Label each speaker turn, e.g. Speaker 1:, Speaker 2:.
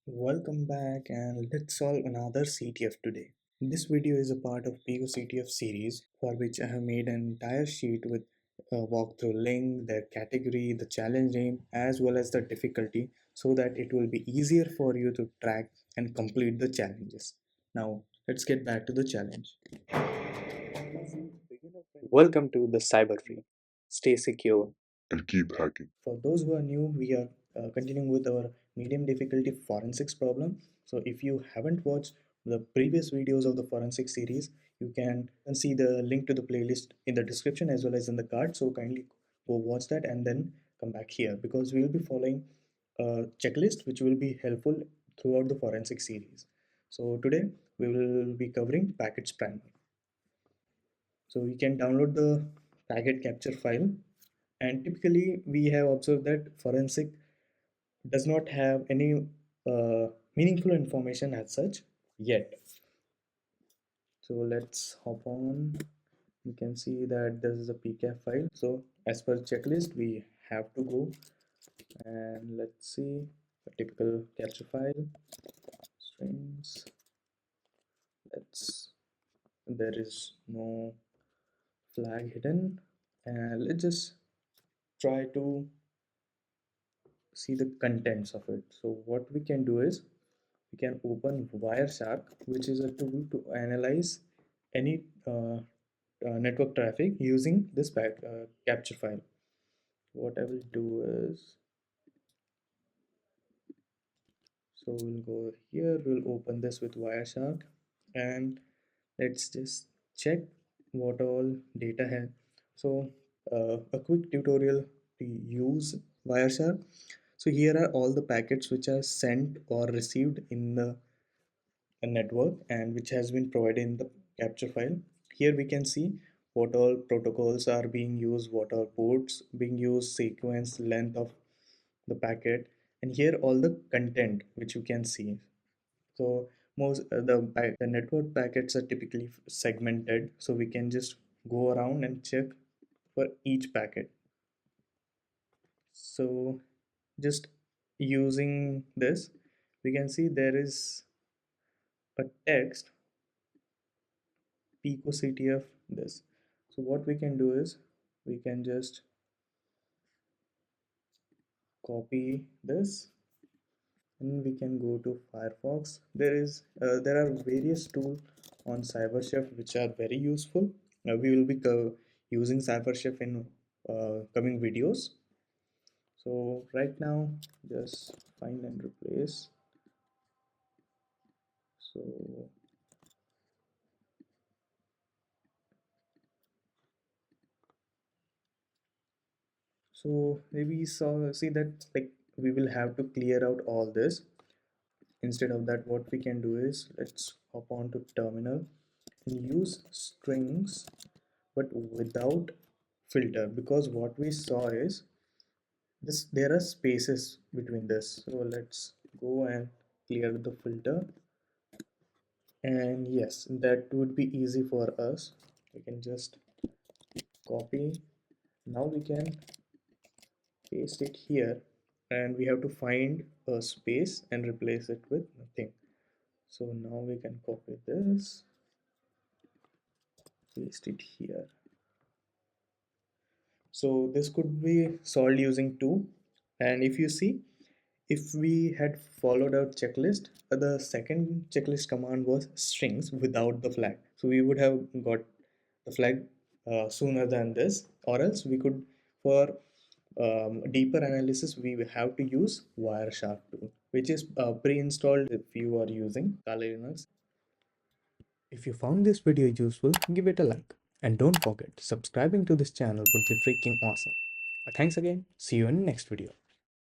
Speaker 1: Welcome back and let's solve another CTF today. This video is a part of picoCTF series for which I have made an entire sheet with a walkthrough link, the category, the challenge name as well as the difficulty so that it will be easier for you to track and complete the challenges. Now let's get back to the challenge. Welcome to the Cyber Free. Stay secure
Speaker 2: and keep hacking.
Speaker 1: For those who are new, we are continuing with our medium difficulty forensics problem. So if you haven't watched the previous videos of the forensic series, you can see the link to the playlist in the description as well as in the card. So kindly go watch that and then come back here because we will be following a checklist which will be helpful throughout the forensic series. So today we will be covering packets primer. So we can download the packet capture file, and typically we have observed that forensic does not have any meaningful information as such yet. So let's hop on. You can see that this is a pcap file. So as per checklist we have to go and let's see a typical capture file strings. Let's There is no flag hidden, and let's just try to see the contents of it. So what we can do is we can open Wireshark, which is a tool to analyze any network traffic using this capture file. What I will do is, so we'll go here, we'll open this with Wireshark, and let's just check what all data has. So a quick tutorial to use Wireshark. So here are all the packets which are sent or received in the a network and which has been provided in the capture file. Here we can see what all protocols are being used, what all ports being used, sequence, length of the packet, and here all the content which you can see. So most the network packets are typically segmented, so we can just go around and check for each packet. So just using this, we can see there is a text picoCTF this. So what we can do is we can just copy this and we can go to Firefox. There are various tools on CyberChef which are very useful. We will be using CyberChef in coming videos. So right now just find and replace. So maybe see that like we will have to clear out all this. Instead of that, what we can do is let's hop on to terminal and use strings but without filter, because what we saw is this there are spaces between this. So let's go and clear the filter, and yes, that would be easy for us. We can just copy. Now we can paste it here, and we have to find a space and replace it with nothing. So now we can copy this, paste it here. So this could be solved using two. And if you see, if we had followed our checklist, the second checklist command was strings without the flag. So we would have got the flag sooner than this, or else we could, for deeper analysis, we will have to use Wireshark tool, which is pre-installed if you are using Kali Linux. If you found this video useful, give it a like. And don't forget, subscribing to this channel would be freaking awesome. Thanks again. See you in the next video.